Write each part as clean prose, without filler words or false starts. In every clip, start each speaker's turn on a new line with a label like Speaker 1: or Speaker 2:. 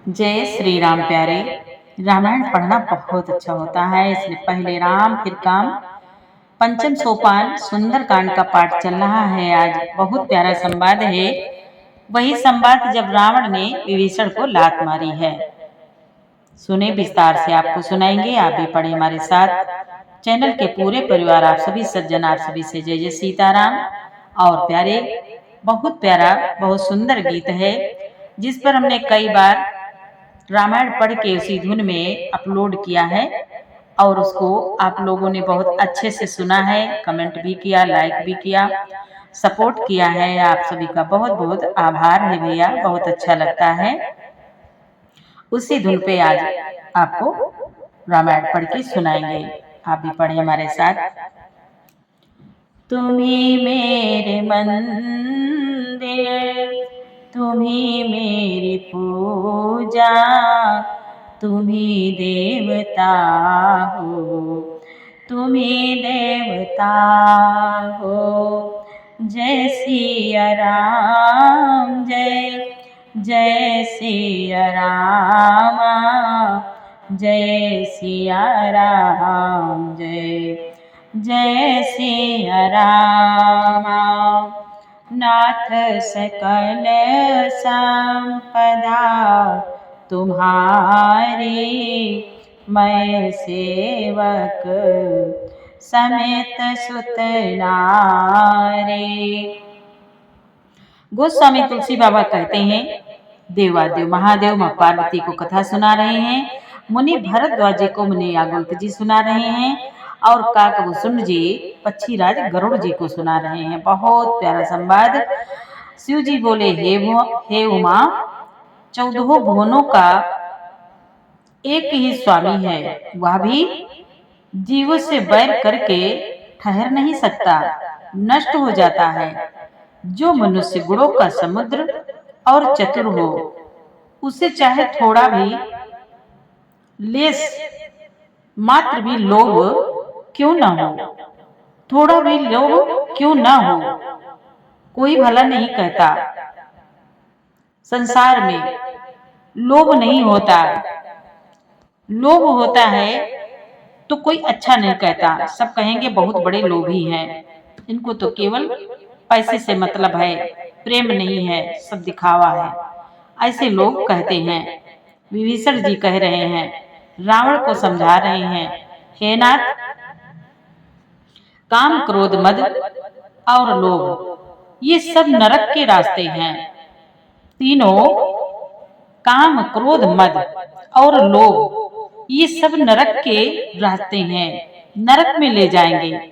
Speaker 1: जय श्री राम प्यारे। रामायण पढ़ना बहुत अच्छा होता है। इसलिए पहले राम फिर काम, पंचम सोपान सुंदरकांड का पाठ चल रहा है। आज बहुत प्यारा संवाद है। वही संवाद जब रावण ने विभीषण को लात मारी है। सुने विस्तार से आपको सुनाएंगे। आप भी पढ़े हमारे साथ। चैनल के पूरे परिवार, आप सभी सज्जन, आप सभी से जय जय सीताराम। और प्यारे, बहुत प्यारा बहुत सुंदर गीत है जिस पर हमने कई बार रामायण पढ़ के उसी धुन में अपलोड किया है और उसको आप लोगों ने बहुत अच्छे से सुना है, कमेंट भी किया, लाइक भी किया, सपोर्ट किया है। आप सभी का बहुत बहुत आभार है भैया, बहुत अच्छा लगता है। उसी धुन पे आज आपको रामायण पढ़ के सुनाएंगे। आप भी पढ़े हमारे साथ। तुम्ही मेरे मंदिर, तुम्ही मेरी पूजा, तुम्ही देवता हो, तुम्ही देवता हो। जय सिया राम, जय जय सिया राम, जय सिया राम, जय जय सिया राम। नाथ सकल संपदा तुम्हारी, मैं सेवक समेत सुत नारी। गोस्वामी तुलसी बाबा कहते हैं, देवादेव महादेव मां पार्वती को कथा सुना रहे हैं, मुनि भरद्वाज जी को मुनि याज्ञवल्क्य जी सुना रहे हैं और काकभूषुंड जी पक्षीराज गरुड़ जी को सुना रहे हैं। बहुत प्यारा संवाद। शिव जी बोले, हे उमा, 14 भुवनों का एक ही स्वामी है, वह भी जीवों से बैर करके ठहर नहीं सकता, नष्ट हो जाता है। जो मनुष्य गुणों का समुद्र और चतुर हो, उसे चाहे थोड़ा भी लेस मात्र भी लोभ क्यों ना हो, थोड़ा भी लोभ क्यों ना हो, कोई भला नहीं कहता। संसार में लोभ नहीं होता, लोभ होता है तो कोई अच्छा नहीं कहता। सब कहेंगे बहुत बड़े लोभी हैं, इनको तो केवल पैसे से मतलब है, प्रेम नहीं है, सब दिखावा है, ऐसे लोग कहते हैं। विभीषण जी कह रहे हैं, रावण को समझा रहे हैं, हे नाथ, काम क्रोध मद और लोभ ये सब नरक के रास्ते हैं। तीनों, काम क्रोध मद और लोभ, ये सब नरक के रास्ते हैं, नरक में ले जाएंगे।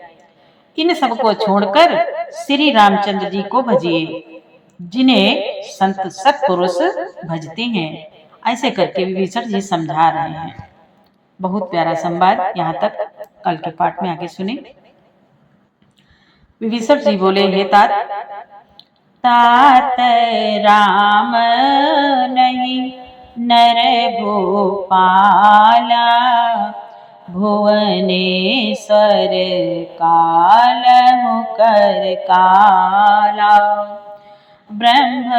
Speaker 1: इन सबको छोड़कर श्री रामचंद्र जी को भजिए, जिन्हें संत सत्पुरुष भजते हैं। ऐसे करके विभीषण जी समझा रहे हैं। बहुत प्यारा संवाद। यहाँ तक कल के पाठ में आगे सुने। विभीषण जी बोले, हे तात, तात राम नहीं नर भूपाला, भुवनेश्वर कालहु कर काला। ब्रह्म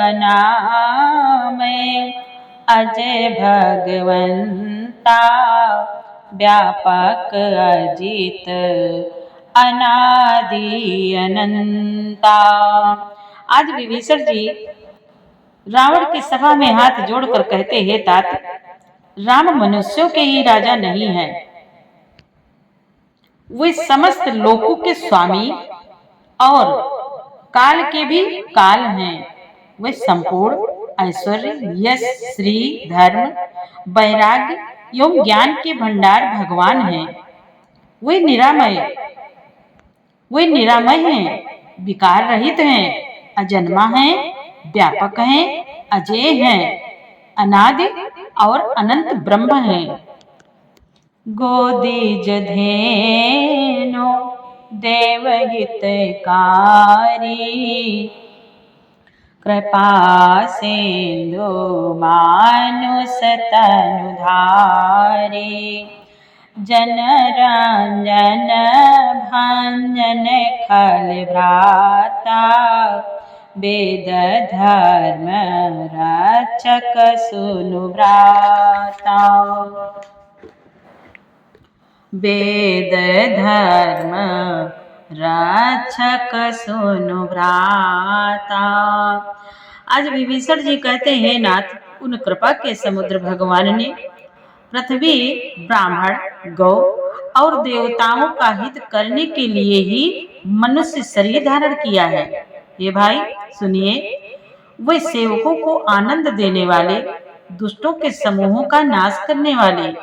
Speaker 1: अनामय अजय भगवंता, व्यापक अजित अनादि अनंता। आज विभीषण जी रावण की सभा में हाथ जोड़कर कहते हैं, तात, राम मनुष्यों के ही राजा नहीं है, वे समस्त लोकों के स्वामी और काल के भी काल हैं। वे संपूर्ण ऐश्वर्य, यश, श्री, धर्म, वैराग्य एवं ज्ञान के भंडार भगवान हैं। वे निरामय हैं, विकार रहित हैं, अजन्मा हैं, व्यापक हैं, अजय हैं, अनादि और अनंत ब्रह्म हैं। गोदीज धेनु देवहितकारी, कृपा सिंधु मानुष तनुधारी। जनरंजन भंजन खल भ्राता, वेद धर्म रक्षक सुनु भ्राता। वेद धर्म रक्षक सुनु भ्राता। आज विभीषण जी कहते हैं, नाथ, उन कृपा के समुद्र भगवान ने पृथ्वी, ब्राह्मण, गौ और देवताओं का हित करने के लिए ही मनुष्य शरीर धारण किया है। ये भाई सुनिए, वे सेवकों को आनंद देने वाले, दुष्टों के समूहों का नाश करने वाले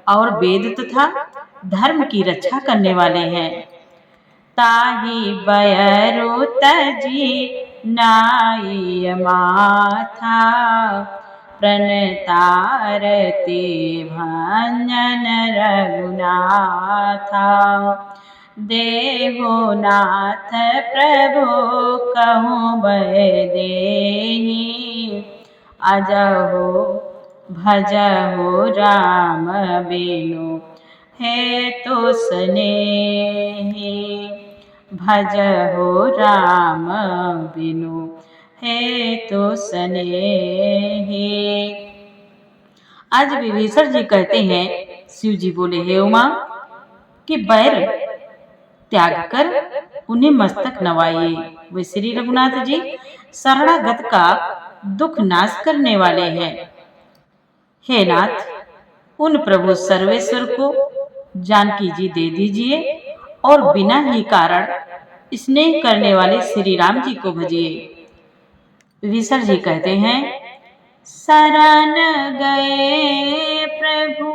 Speaker 1: और वेद तथा धर्म की रक्षा करने वाले हैं। ताहि बयरु तजी नाई माथा, प्रणतारते भंजन रघुनाथा। देहो नाथ प्रभु कहूँ बय देहि, अजहो भजहो राम बिनु हे तो स्नेही। भजहो राम बिनु हे तो स्नेही। आज विभीषण जी कहते हैं, शिव जी बोले, हे उमा, कि बैर त्याग कर उन्हें मस्तक नवाइए। वे श्री रघुनाथ जी शरणागत का दुख नाश करने वाले हैं। हे नाथ, उन प्रभु सर्वेश्वर को जानकी जी दे दीजिए और बिना ही कारण स्नेह करने वाले श्री राम जी को भजिए। विभीषण जी कहते हैं, शरण गए प्रभु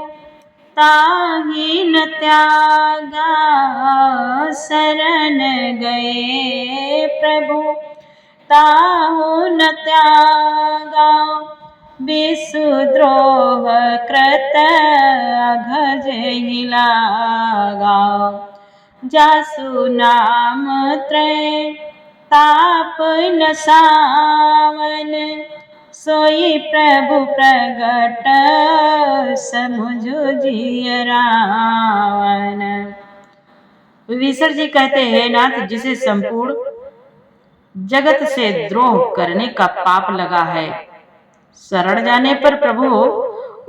Speaker 1: ताहि न त्यागा, शरण गए प्रभु ताहु न त्यागा। विषुद्रोह कृत अघज ही लागा, जासु नाम त्रय ताप न सावन। सोई प्रभु प्रगट समुझ जिय रावण। विभीषण जी कहते हैं, नाथ, जिसे संपूर्ण जगत से द्रोह करने का पाप लगा है, शरण जाने पर प्रभु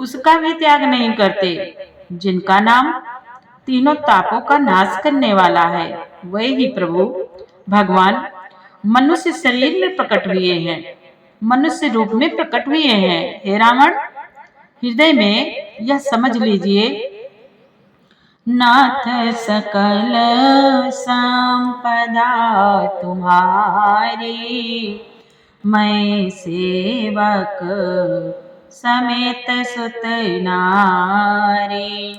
Speaker 1: उसका भी त्याग नहीं करते। जिनका नाम तीनों तापों का नाश करने वाला है, वही ही प्रभु भगवान मनुष्य शरीर में प्रकट हुए हैं, मनुष्य रूप में प्रकट हुए हैं। हे रावण, हृदय में यह समझ लीजिए, नाथ सकल संपदा तुम्हारी, मैं सेवक समेत सुत नारी।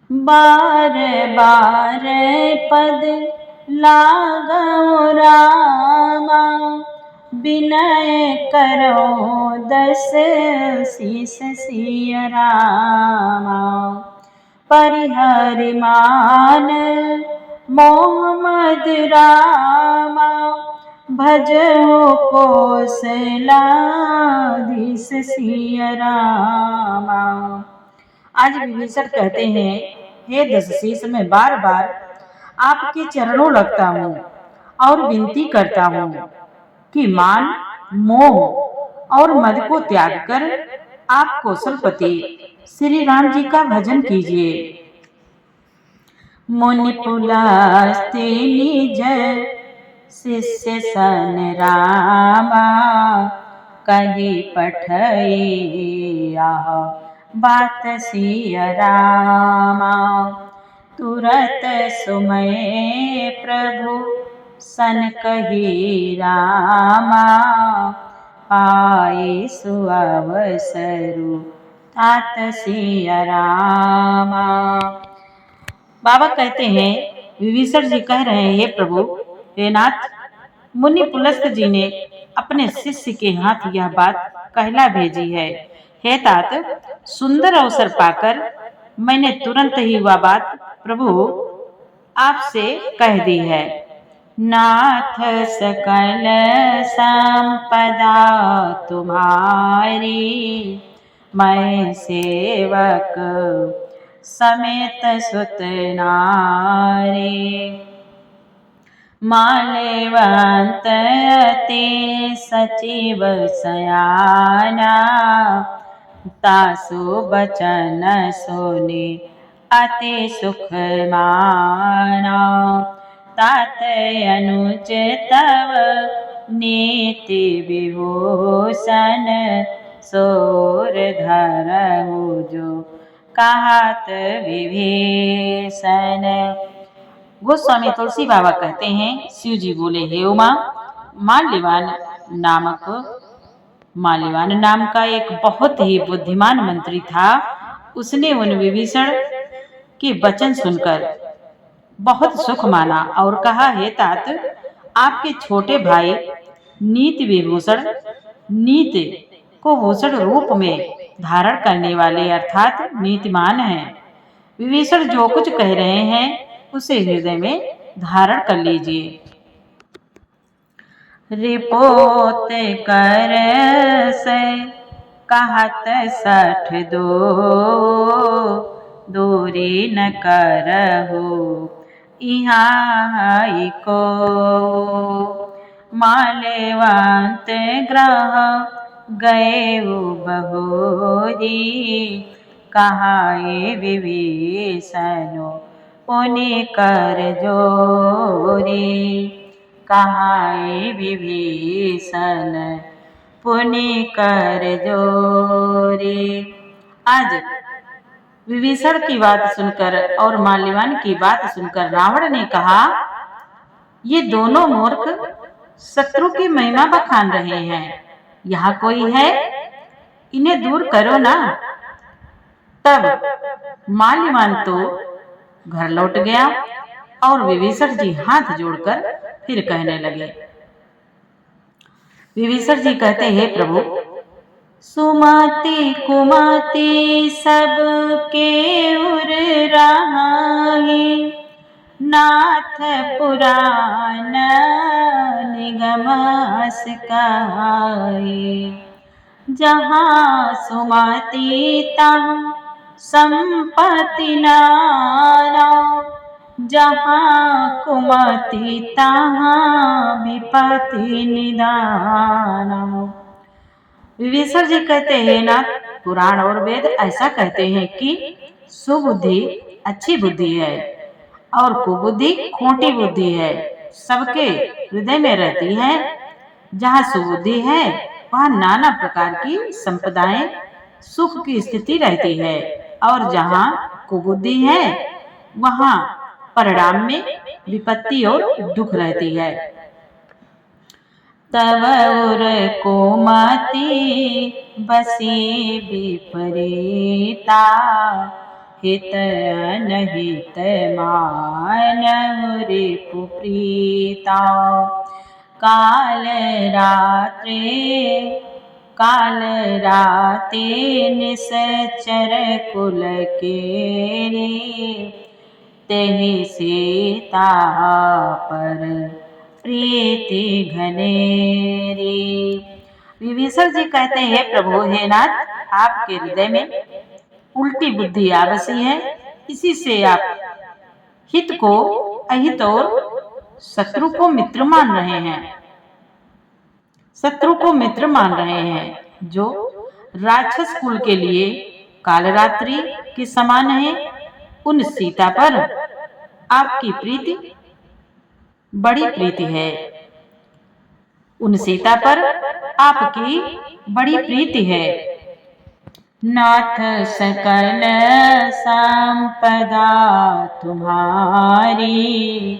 Speaker 1: बार बार पद लागो रामा, विनय करो दस शीस सिय रामा। परिहरि मान मोह मद रामा, भजो कौशलाधीश सिय रामा। आज विभीषण कहते हैं, हे दशशीष, मैं बार बार आपके चरणों लगता हूँ और विनती करता हूँ कि मान, मोह और मद को त्याग कर आप कौशलपति श्री राम जी का भजन कीजिए। मुनि पुलस्त्य निज शिष्य सन रामा, कही पठइया बात सिय रामा। तुरत सुमय प्रभु सन कही रामा, पाए सुअवसरु तात सिय रामा। बाबा कहते हैं, विभीषण जी कह रहे हैं, हे प्रभु, हे नाथ, मुनि पुलस्त जी ने अपने शिष्य के हाथ यह बात कहला भेजी है। हे तात, सुंदर अवसर पाकर मैंने तुरंत ही वह बात प्रभु आपसे कह दी है। नाथ सकल संपदा तुम्हारी, मैं सेवक समेत सुत नारी। माल्यवंत अति सचिव सयाना, तासु बचन सुनि अति सुख माना। तात अनुज तव नीति विभूषण, सोर धरहु जो कहत विभीषण। गोस्वामी तुलसी बाबा कहते हैं, शिव जी बोले, हे उमा, माल्यवान नाम का एक बहुत ही बुद्धिमान मंत्री था। उसने उन विभीषण के वचन सुनकर बहुत सुख माना और कहा, हे तात, आपके छोटे भाई नीति विभूषण, नीति को भूषण रूप में धारण करने वाले अर्थात नीतिमान हैं। विभीषण जो कुछ कह रहे हैं उसे हृदय में धारण कर लीजिए। रिपोत कर से कहत सठ दो, दूरी न करहु इहाँ को। माल्यवंत ग्रह गएउ बहोरी, कहाए विभीषण पुनि कर जोरी। कहाए विभीषण पुनि कर जोरी। आज विभीषण की बात सुनकर और माल्यवान की बात सुनकर रावण ने कहा, ये दोनों मूर्ख शत्रु की महिमा बखान रहे हैं। यहाँ कोई है, इन्हें दूर करो ना। तब माल्यवान तो घर लौट गया और विभीषण जी हाथ जोड़कर फिर कहने लगे। विभीषण जी कहते, हे प्रभु, सुमति कुमति सब के उर राही, नाथ पुराण निगम अस कहाई। जहाँ सुमति तहाँ संपत्ति नाना, जहाँ कुमति तहाँ विपत्ति निदाना। विभीषण जी कहते हैं, ना पुराण और वेद ऐसा कहते हैं कि सुबुद्धि अच्छी बुद्धि है और कुबुद्धि खोटी बुद्धि है, सबके हृदय में रहती है। जहाँ सुबुद्धि है वहाँ नाना प्रकार की संपदाएं सुख की स्थिति रहती है, और जहाँ कुबुद्धि है वहाँ परिणाम में विपत्ति और दुख रहती है। तव उर कोमति बसी विपरीता, हित अनहित मानहु रिपु प्रीता। काल रात्रि निश्चर कुल केरी, तेहि सीता पर प्रीति घनेरी। विभीषण जी कहते हैं, हे प्रभु, हे नाथ, आपके हृदय में उल्टी बुद्धि आ बसी है। इसी से आप हित को अहित और शत्रु को मित्र मान रहे हैं। शत्रु को मित्र मान रहे हैं, जो राक्षस कुल के लिए कालरात्रि के समान है। उन सीता पर आपकी प्रीति बड़ी प्रीति है। उन सीता पर आपकी बड़ी प्रीति है। नाथ सकल संपदा तुम्हारी,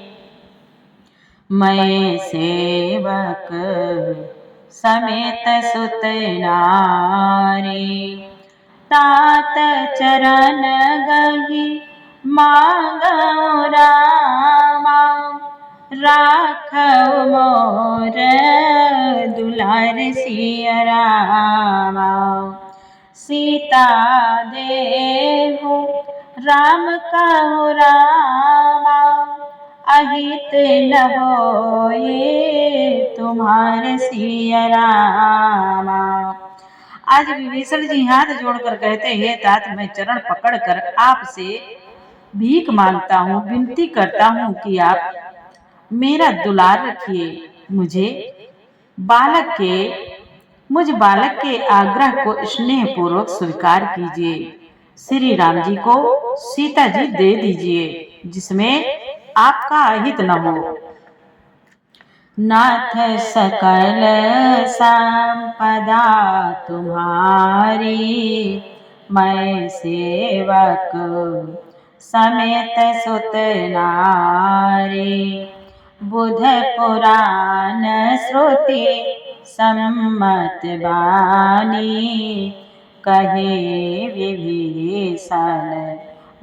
Speaker 1: मैं सेवक समेत सुत नारी। तात चरण गही मांगो रामा, राखो मोर दुलार सिया रामा। सीता देहु राम कहो रामा, अहित न होए तुम्हारे सिया रामा। आज विभीषण जी हाथ जोड़कर कहते हैं, तात, मैं चरण पकड़कर आपसे भीख मांगता हूँ, विनती करता हूँ कि आप मेरा दुलार रखिए। बालक के मुझ बालक के आग्रह को स्नेह पूर्वक स्वीकार कीजिए। श्री राम जी को सीता जी दे दीजिए, जिसमें आपका अहित न हो। नाथ सकल संपदा तुम्हारी, मैं सेवक समेत सुत नारी। बुध पुराण श्रुति सम्मत बानी, कहे विभीषण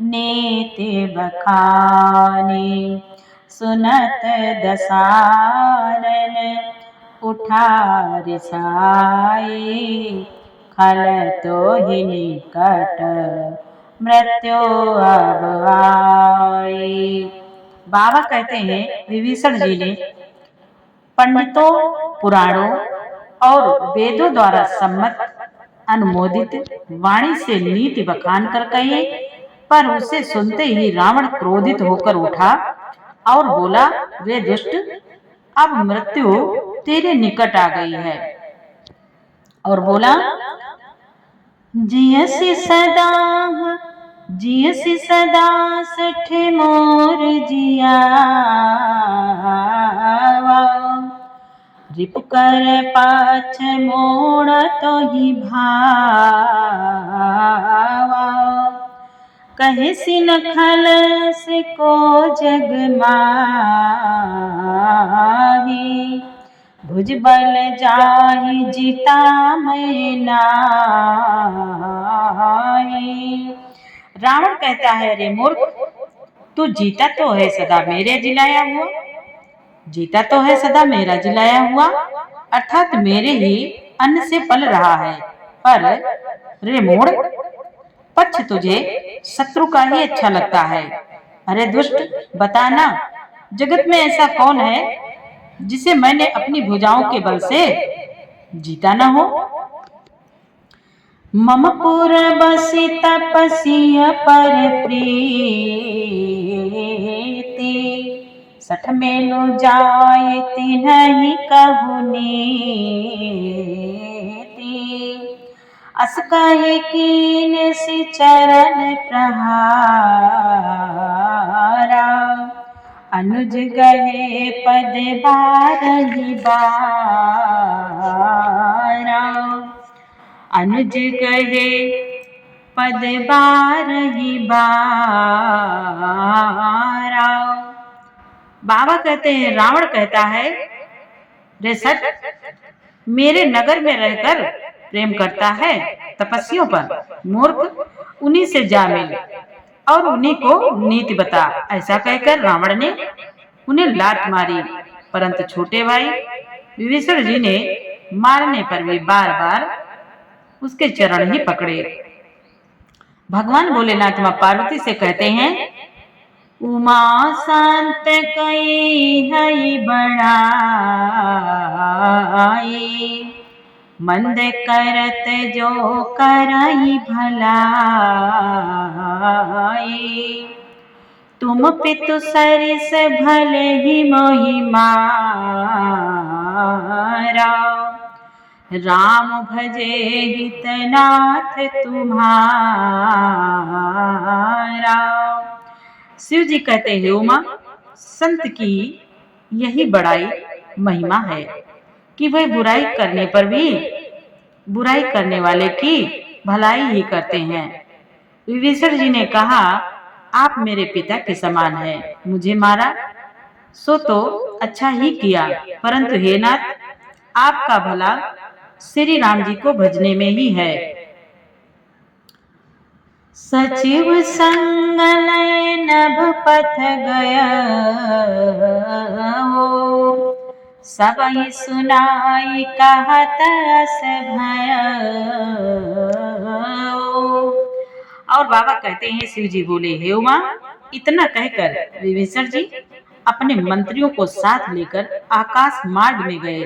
Speaker 1: नीति बखानी। सुनत दसानन उठा रिसाई, खल तो ही निकट मृत्यु अब आई। बाबा कहते हैं, विभीषण जी ने पंडितों, पुराणों और वेदों द्वारा सम्मत अनुमोदित वाणी से नीति बखान कर कहे, पर उसे सुनते ही रावण क्रोधित होकर उठा और बोला, रे दुष्ट, अब मृत्यु तेरे निकट आ गई है। और बोला, जियसि सदा सठ मोर जियावा, रिपु कर पाछ मोड़ तो ही भावा। कहे सिन खल से को जग माही, भुज बल जाहि जीता मैं नाही। रावण कहता है, रे मूर्ख, तू जीता तो है सदा मेरे जिलाया हुआ, जीता तो है सदा मेरा जिलाया हुआ, अर्थात मेरे ही अन्न से पल रहा है। पर रे मूढ़, पक्ष तुझे शत्रु का ही अच्छा लगता है। अरे दुष्ट, बताना, जगत में ऐसा कौन है जिसे मैंने अपनी भुजाओं के बल से जीता न हो। मम पुर बसी तपसिय पर प्रीति, सठ मेलु जाय तिन्हि कहु नीति। अस कहि कीन सि चरण प्रहारा, अनुज गहे पद बारहि बारा। अनुज गहे पद बारहि बारा। बाबा कहते हैं, रावण कहता है, रे सठ, मेरे नगर में रहकर प्रेम करता है तपस्वियों पर। मूर्ख, उन्हीं से जा मिल और उन्हीं को नीति बता। ऐसा कहकर रावण ने उन्हें लात मारी, परंतु छोटे भाई विभीषण जी ने मारने पर भी बार बार उसके चरण ही पकड़े। भगवान भोलेनाथ मां पार्वती से कहते हैं, उमा शांत कई हई बड़ाई, मंद करत जो करई भलाई। तुम पितु सरिस भले ही मोहि मारा, राम भजे हितनाथ तुम्हारा। शिव जी कहते हैं, उमा, संत की यही बड़ाई महिमा है कि वह बुराई करने पर भी बुराई करने वाले की भलाई ही करते हैं। विभीषण जी ने कहा, आप मेरे पिता के समान हैं, मुझे मारा सो तो अच्छा ही किया, परंतु हे नाथ, आपका भला श्री राम जी को भजने में ही है। सचिव संग लय नभ पथ गया, सबहि सुनाई कहत अस भय। और बाबा कहते हैं, शिव जी बोले, हे उमा, इतना कहकर विभीषण जी अपने मंत्रियों को साथ लेकर आकाश मार्ग में गए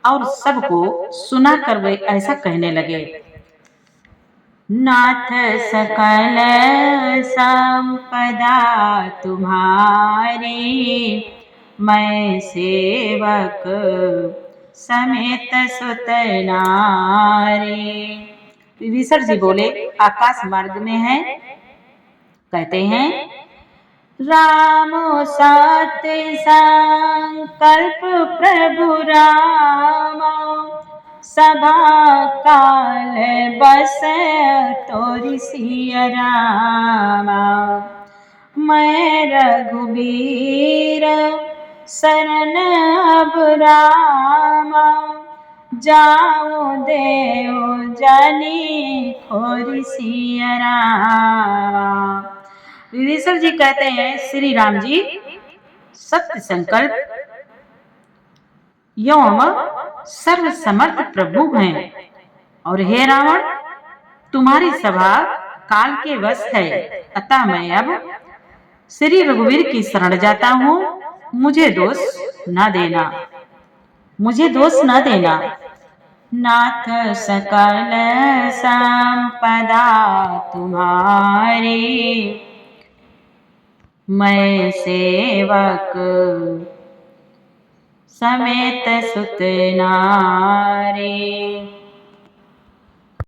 Speaker 1: और सबको सुनाकर वे ऐसा कहने लगे, नाथ सकल संपदा तुम्हारी, मैं सेवक समेत सुत नारी। विभीषण जी बोले आकाश मार्ग में है, कहते हैं राम सत्य संकल्प प्रभु राम, सभा काल बस तोरि सिय रामा। मैं रघुबीर शरण अब रामा, जाऊं देव जनी खोरि सिय रामा। विभीषण जी कहते हैं श्री राम जी सत्य संकल्प एवं सर्व समर्थ प्रभु हैं, और हे रावण तुम्हारी सभा काल के वश है, अतः मैं अब श्री रघुवीर की शरण जाता हूँ, मुझे दोष न देना, मुझे दोष न देना। नाथ सकल संपदा तुम्हारी, मैं सेवक समेत सुत नारी।